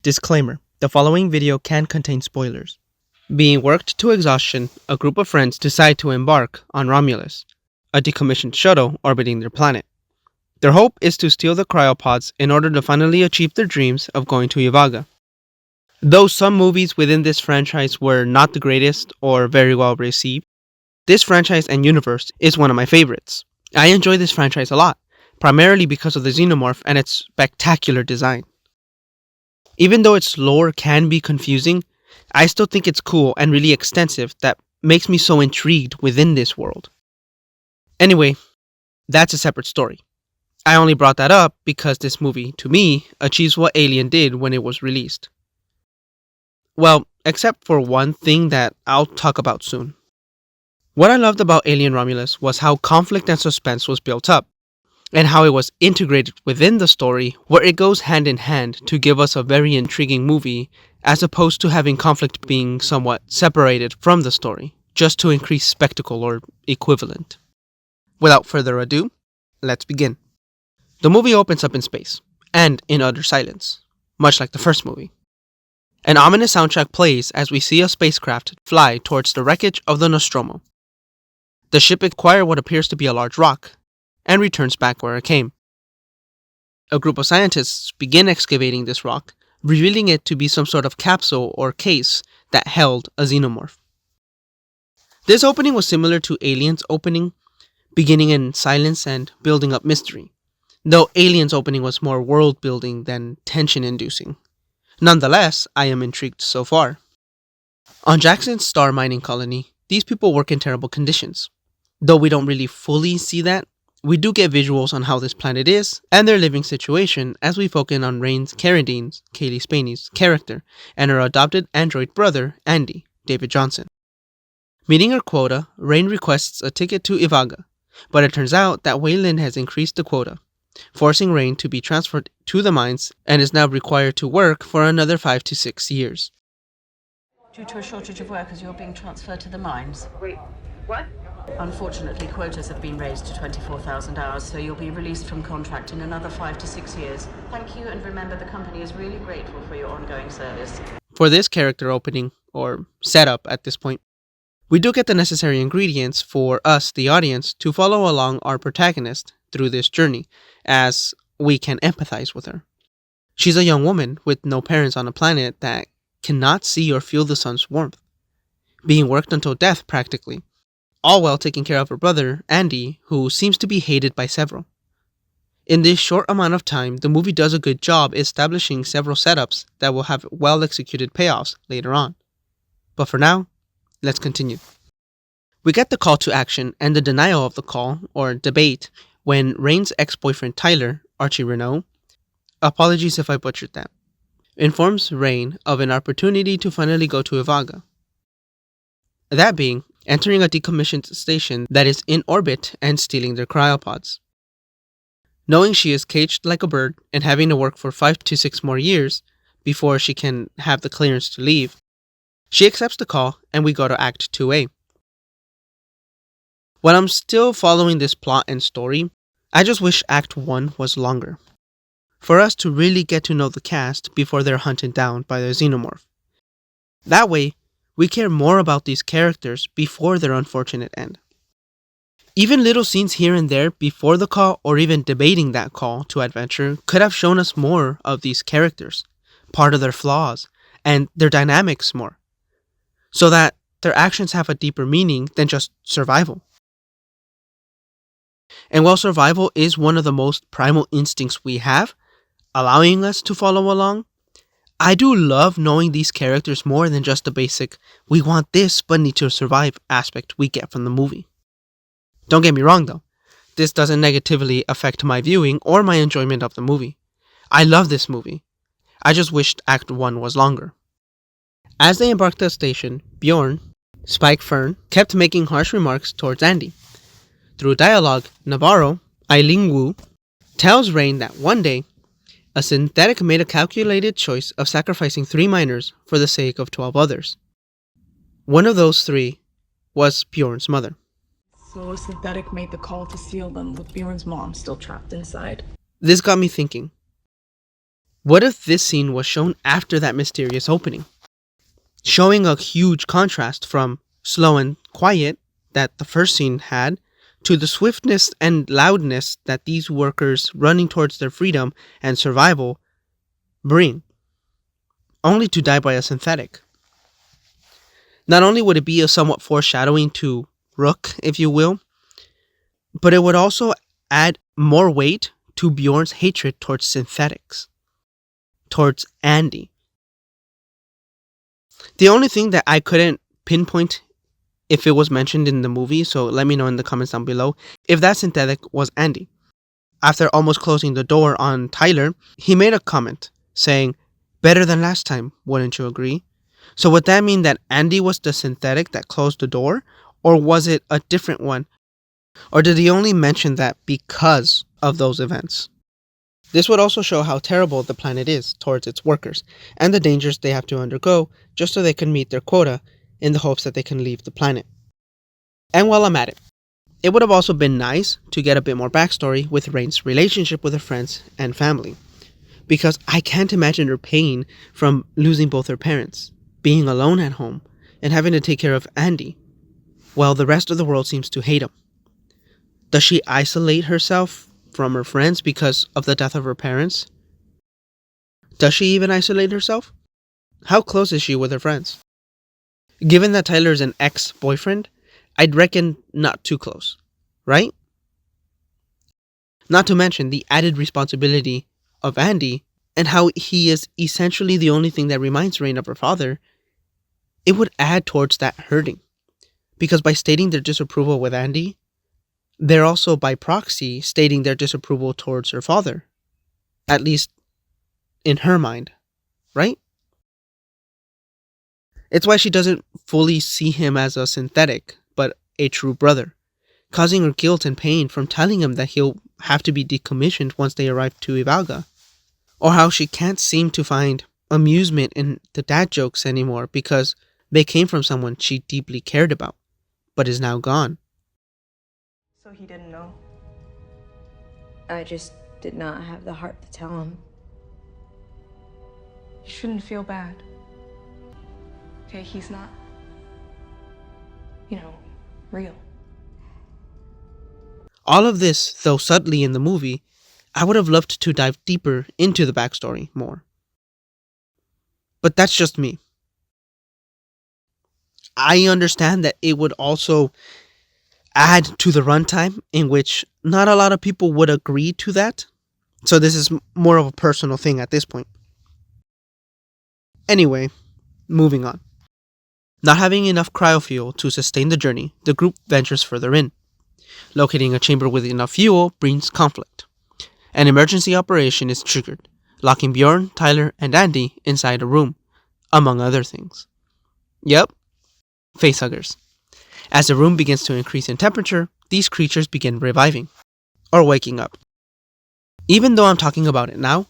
Disclaimer: the following video can contain spoilers. Being worked to exhaustion, a group of friends decide to embark on Romulus, a decommissioned shuttle orbiting their planet. Their hope is to steal the cryo-pods in order to finally achieve their dreams of going to Ivaga. Though some movies within this franchise were not the greatest or very well received, this franchise and universe is one of my favorites. I enjoy this franchise a lot, primarily because of the Xenomorph and its spectacular design. Even though its lore can be confusing, I still think it's cool and really extensive that makes me so intrigued within this world. Anyway, that's a separate story. I only brought that up because this movie, to me, achieves what Alien did when it was released. Well, except for one thing that I'll talk about soon. What I loved about Alien Romulus was how conflict and suspense was built up, and how it was integrated within the story where it goes hand in hand to give us a very intriguing movie as opposed to having conflict being somewhat separated from the story, just to increase spectacle or equivalent. Without further ado, let's begin. The movie opens up in space, and in utter silence, much like the first movie. An ominous soundtrack plays as we see a spacecraft fly towards the wreckage of the Nostromo. The ship acquires what appears to be a large rock, and returns back where it came. A group of scientists begin excavating this rock, revealing it to be some sort of capsule or case that held a xenomorph. This opening was similar to Alien's opening, beginning in silence and building up mystery, though Alien's opening was more world-building than tension-inducing. Nonetheless, I am intrigued so far. On Jackson's star mining colony, these people work in terrible conditions. Though we don't really fully see that, we do get visuals on how this planet is and their living situation as we focus on Rain's Carradine's, Kaylee Spaney's, character and her adopted android brother, Andy, David Johnson. Meeting her quota, Rain requests a ticket to Ivaga, but it turns out that Weyland has increased the quota, forcing Rain to be transferred to the mines and is now required to work for another 5 to 6 years. Due to a shortage of workers, you're being transferred to the mines. Wait, what? Unfortunately, quotas have been raised to 24,000 hours, so you'll be released from contract in another 5 to 6 years. Thank you, and remember the company is really grateful for your ongoing service. For this character opening, or setup at this point, we do get the necessary ingredients for us, the audience, to follow along our protagonist through this journey, as we can empathize with her. She's a young woman with no parents on a planet that cannot see or feel the sun's warmth, being worked until death practically, all while taking care of her brother, Andy, who seems to be hated by several. In this short amount of time, the movie does a good job establishing several setups that will have well-executed payoffs later on. But for now, let's continue. We get the call to action and the denial of the call, or debate, when Rain's ex-boyfriend Tyler, Archie Renault, apologies if I butchered that, informs Rain of an opportunity to finally go to Ivaga. That being, entering a decommissioned station that is in orbit and stealing their cryopods. Knowing she is caged like a bird and having to work for 5 to 6 more years before she can have the clearance to leave, she accepts the call and we go to Act 2A. While I'm still following this plot and story, I just wish Act 1 was longer, for us to really get to know the cast before they're hunted down by the Xenomorph. That way, we care more about these characters before their unfortunate end. Even little scenes here and there before the call or even debating that call to adventure could have shown us more of these characters, part of their flaws, and their dynamics more, so that their actions have a deeper meaning than just survival. And while survival is one of the most primal instincts we have, allowing us to follow along, I do love knowing these characters more than just the basic, we want this but need to survive aspect we get from the movie. Don't get me wrong though, this doesn't negatively affect my viewing or my enjoyment of the movie. I love this movie. I just wished Act 1 was longer. As they embarked at the station, Bjorn, Spike Fern, kept making harsh remarks towards Andy. Through dialogue, Navarro, Eileen Wu, tells Rain that one day, a synthetic made a calculated choice of sacrificing 3 miners for the sake of 12 others. One of those 3 was Bjorn's mother. So a synthetic made the call to steal them with Bjorn's mom still trapped inside. This got me thinking. What if this scene was shown after that mysterious opening, showing a huge contrast from slow and quiet that the first scene had to the swiftness and loudness that these workers running towards their freedom and survival bring, only to die by a synthetic. Not only would it be a somewhat foreshadowing to Rook, if you will, but it would also add more weight to Bjorn's hatred towards synthetics, towards Andy. The only thing that I couldn't pinpoint if it was mentioned in the movie, so let me know in the comments down below, if that synthetic was Andy. After almost closing the door on Tyler, he made a comment saying, "Better than last time, wouldn't you agree?" So would that mean that Andy was the synthetic that closed the door, or was it a different one? Or did he only mention that because of those events? This would also show how terrible the planet is towards its workers, and the dangers they have to undergo just so they can meet their quota in the hopes that they can leave the planet. And while I'm at it would have also been nice to get a bit more backstory with Rain's relationship with her friends and family, because I can't imagine her pain from losing both her parents, being alone at home, and having to take care of Andy, while the rest of the world seems to hate him. Does she isolate herself from her friends because of the death of her parents? Does she even isolate herself? How close is she with her friends? Given that Tyler's an ex-boyfriend, I'd reckon not too close, right? Not to mention the added responsibility of Andy and how he is essentially the only thing that reminds Rain of her father. It would add towards that hurting, because by stating their disapproval with Andy, they're also by proxy stating their disapproval towards her father, at least in her mind, right? It's why she doesn't fully see him as a synthetic, but a true brother, causing her guilt and pain from telling him that he'll have to be decommissioned once they arrive to Ivalga, or how she can't seem to find amusement in the dad jokes anymore because they came from someone she deeply cared about, but is now gone. So he didn't know. I just did not have the heart to tell him. You shouldn't feel bad. Okay, he's not, real. All of this, though subtly in the movie, I would have loved to dive deeper into the backstory more. But that's just me. I understand that it would also add to the runtime, in which not a lot of people would agree to that. So this is more of a personal thing at this point. Anyway, moving on. Not having enough cryofuel to sustain the journey, the group ventures further in. Locating a chamber with enough fuel brings conflict. An emergency operation is triggered, locking Bjorn, Tyler, and Andy inside a room, among other things. Yep, facehuggers. As the room begins to increase in temperature, these creatures begin reviving, or waking up. Even though I'm talking about it now,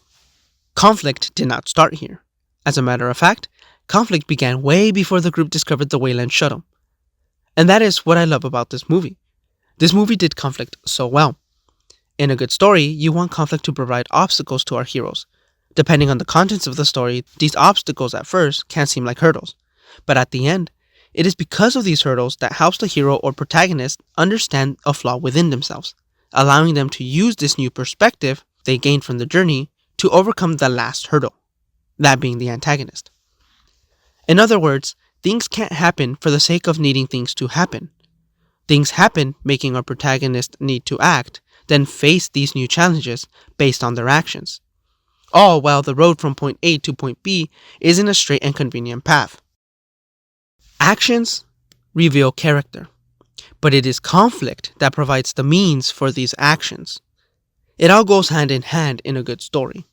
conflict did not start here. As a matter of fact, conflict began way before the group discovered the Weyland shuttle. And that is what I love about this movie. This movie did conflict so well. In a good story, you want conflict to provide obstacles to our heroes. Depending on the contents of the story, these obstacles at first can seem like hurdles. But at the end, it is because of these hurdles that helps the hero or protagonist understand a flaw within themselves, allowing them to use this new perspective they gained from the journey to overcome the last hurdle, that being the antagonist. In other words, things can't happen for the sake of needing things to happen. Things happen making our protagonist need to act, then face these new challenges based on their actions. All while the road from point A to point B isn't a straight and convenient path. Actions reveal character, but it is conflict that provides the means for these actions. It all goes hand in hand in a good story.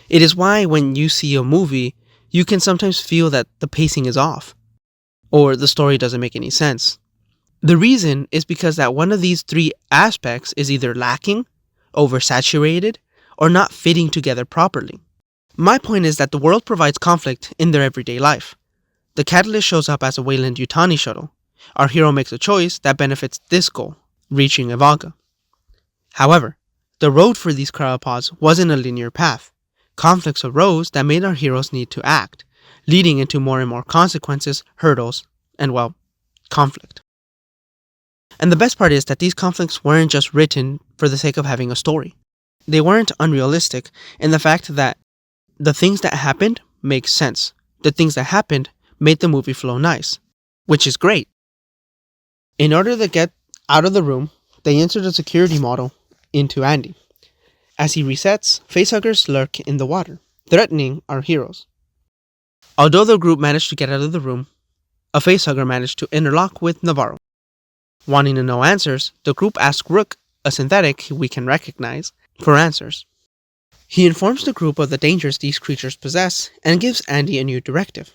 It is why when you see a movie, you can sometimes feel that the pacing is off, or the story doesn't make any sense. The reason is because that one of these three aspects is either lacking, oversaturated, or not fitting together properly. My point is that the world provides conflict in their everyday life. The catalyst shows up as a Weyland Yutani shuttle. Our hero makes a choice that benefits this goal, reaching Ivalga. However, the road for these cryo-pods wasn't a linear path. conflicts arose that made our heroes need to act, leading into more and more consequences, hurdles, and, well, conflict. And the best part is that these conflicts weren't just written for the sake of having a story. They weren't unrealistic in the fact that the things that happened make sense. The things that happened made the movie flow nice, which is great. In order to get out of the room, they insert a security model into Andy. As he resets, facehuggers lurk in the water, threatening our heroes. Although the group managed to get out of the room, a facehugger managed to interlock with Navarro. Wanting to know answers, the group asks Rook, a synthetic we can recognize, for answers. He informs the group of the dangers these creatures possess and gives Andy a new directive.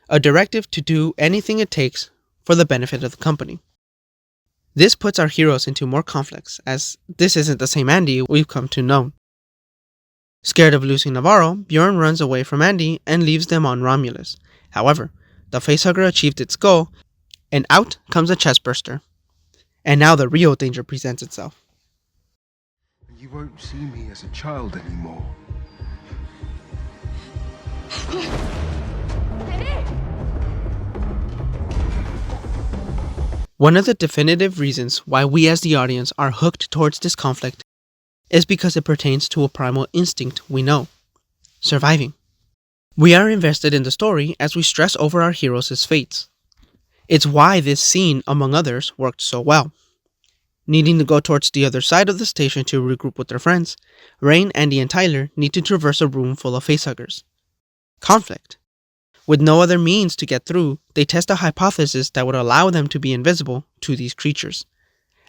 A directive to do anything it takes for the benefit of the company. This puts our heroes into more conflicts, as this isn't the same Andy we've come to know. Scared of losing Navarro, Bjorn runs away from Andy and leaves them on Romulus. However, the facehugger achieved its goal, and out comes a chestburster. And now the real danger presents itself. You won't see me as a child anymore. One of the definitive reasons why we as the audience are hooked towards this conflict is because it pertains to a primal instinct we know: surviving. We are invested in the story as we stress over our heroes' fates. It's why this scene, among others, worked so well. Needing to go towards the other side of the station to regroup with their friends, Rain, Andy, and Tyler need to traverse a room full of facehuggers. Conflict. With no other means to get through, they test a hypothesis that would allow them to be invisible to these creatures.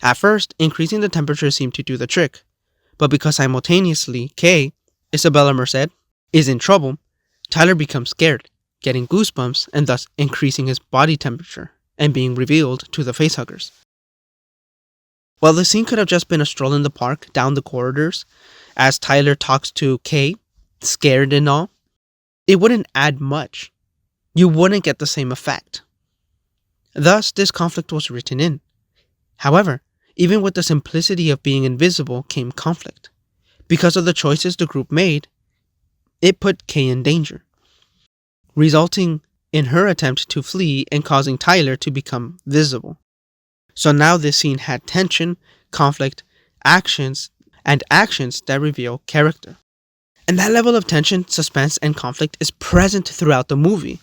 At first, increasing the temperature seemed to do the trick, but because simultaneously Kay, Isabella Merced, is in trouble, Tyler becomes scared, getting goosebumps and thus increasing his body temperature and being revealed to the facehuggers. While the scene could have just been a stroll in the park down the corridors as Tyler talks to Kay, scared and all, it wouldn't add much. You wouldn't get the same effect. Thus, this conflict was written in. However, even with the simplicity of being invisible came conflict. Because of the choices the group made, it put Kay in danger, resulting in her attempt to flee and causing Tyler to become visible. So now this scene had tension, conflict, actions that reveal character. And that level of tension, suspense, and conflict is present throughout the movie,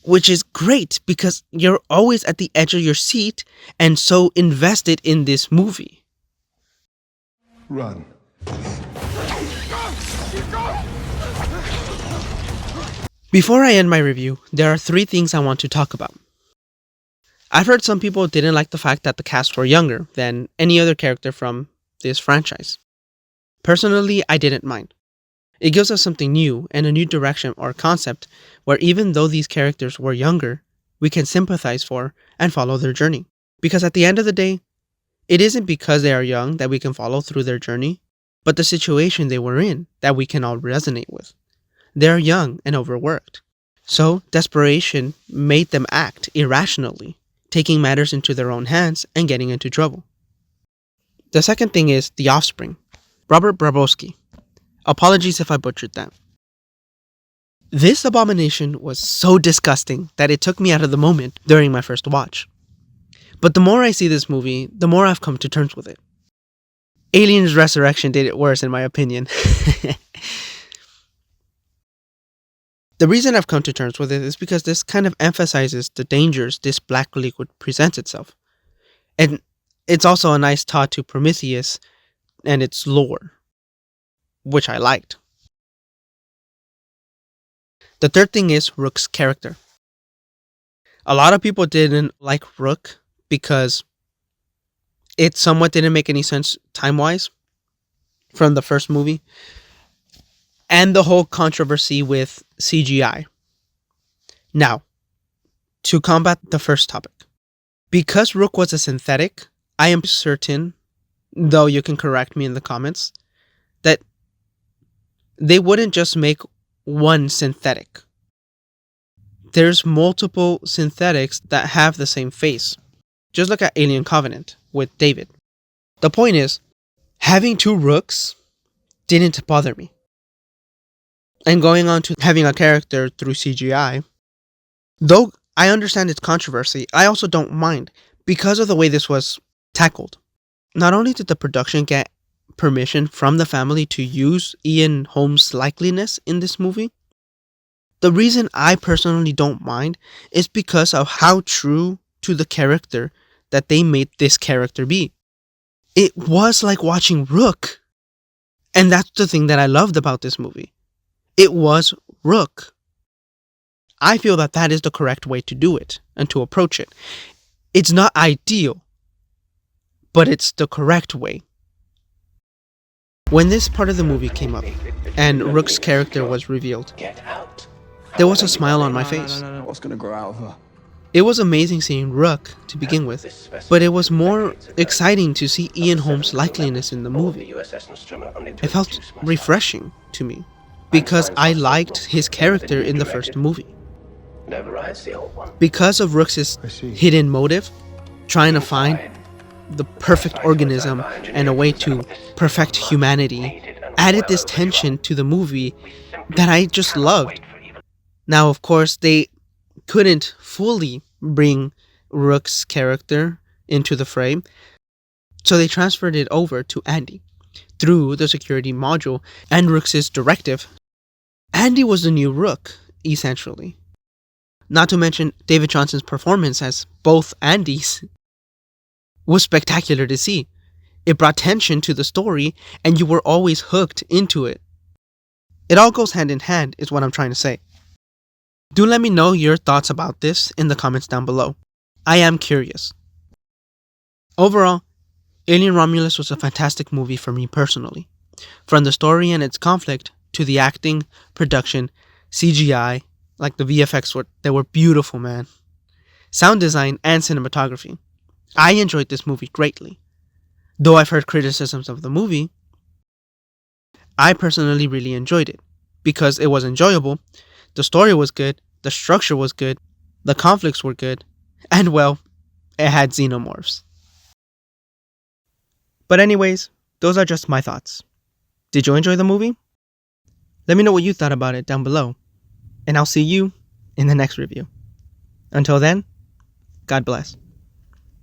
which is great because you're always at the edge of your seat and so invested in this movie. Run. Before I end my review, there are 3 things I want to talk about. I've heard some people didn't like the fact that the cast were younger than any other character from this franchise. Personally, I didn't mind. It gives us something new and a new direction or concept where even though these characters were younger, we can sympathize for and follow their journey. Because at the end of the day, it isn't because they are young that we can follow through their journey, but the situation they were in that we can all resonate with. They are young and overworked. So desperation made them act irrationally, taking matters into their own hands and getting into trouble. The second thing is the offspring, Robert Brabowski. Apologies if I butchered that. This abomination was so disgusting that it took me out of the moment during my first watch. But the more I see this movie, the more I've come to terms with it. Aliens Resurrection did it worse in my opinion. The reason I've come to terms with it is because this kind of emphasizes the dangers this black liquid presents itself. And it's also a nice nod to Prometheus and its lore, which I liked. The third thing is Rook's character. A lot of people didn't like Rook because it somewhat didn't make any sense time-wise from the first movie. And the whole controversy with CGI. Now, to combat the first topic. Because Rook was a synthetic, I am certain, though you can correct me in the comments, that they wouldn't just make one synthetic. There's multiple synthetics that have the same face. Just look at Alien Covenant with David. The point is, having 2 Rooks didn't bother me. and going on to having a character through CGI. Though I understand its controversy, I also don't mind because of the way this was tackled. Not only did the production get permission from the family to use Ion Holm's likeliness in this movie, the reason I personally don't mind is because of how true to the character that they made this character be. It was like watching Rook. And that's the thing that I loved about this movie. It was Rook. I feel that that is the correct way to do it and to approach it. It's not ideal, but it's the correct way. When this part of the movie came up and Rook's character was revealed, there was a smile on my face. What's gonna grow out of her? It was amazing seeing Rook to begin with, but it was more exciting to see Ion Holm's likeliness in the movie. It felt refreshing to me because I liked his character in the first movie. Because of Rook's hidden motive, trying to find the perfect organism and a way to perfect humanity, added this tension to the movie that I just loved. Now, of course, they couldn't fully bring Rook's character into the frame, so they transferred it over to Andy through the security module and Rook's directive. Andy was the new Rook, essentially. Not to mention David Johnson's performance as both Andys was spectacular to see. It brought tension to the story and you were always hooked into it. It all goes hand in hand is what I'm trying to say. Do let me know your thoughts about this in the comments down below. I am curious. Overall, Alien Romulus was a fantastic movie for me personally. From the story and its conflict to the acting, production, CGI, like the VFX they were beautiful, man. Sound design and cinematography. I enjoyed this movie greatly. Though I've heard criticisms of the movie, I personally really enjoyed it because it was enjoyable. The story was good, the structure was good, the conflicts were good, and well, it had Xenomorphs. But anyways, those are just my thoughts. Did you enjoy the movie? Let me know what you thought about it down below, and I'll see you in the next review. Until then, God bless.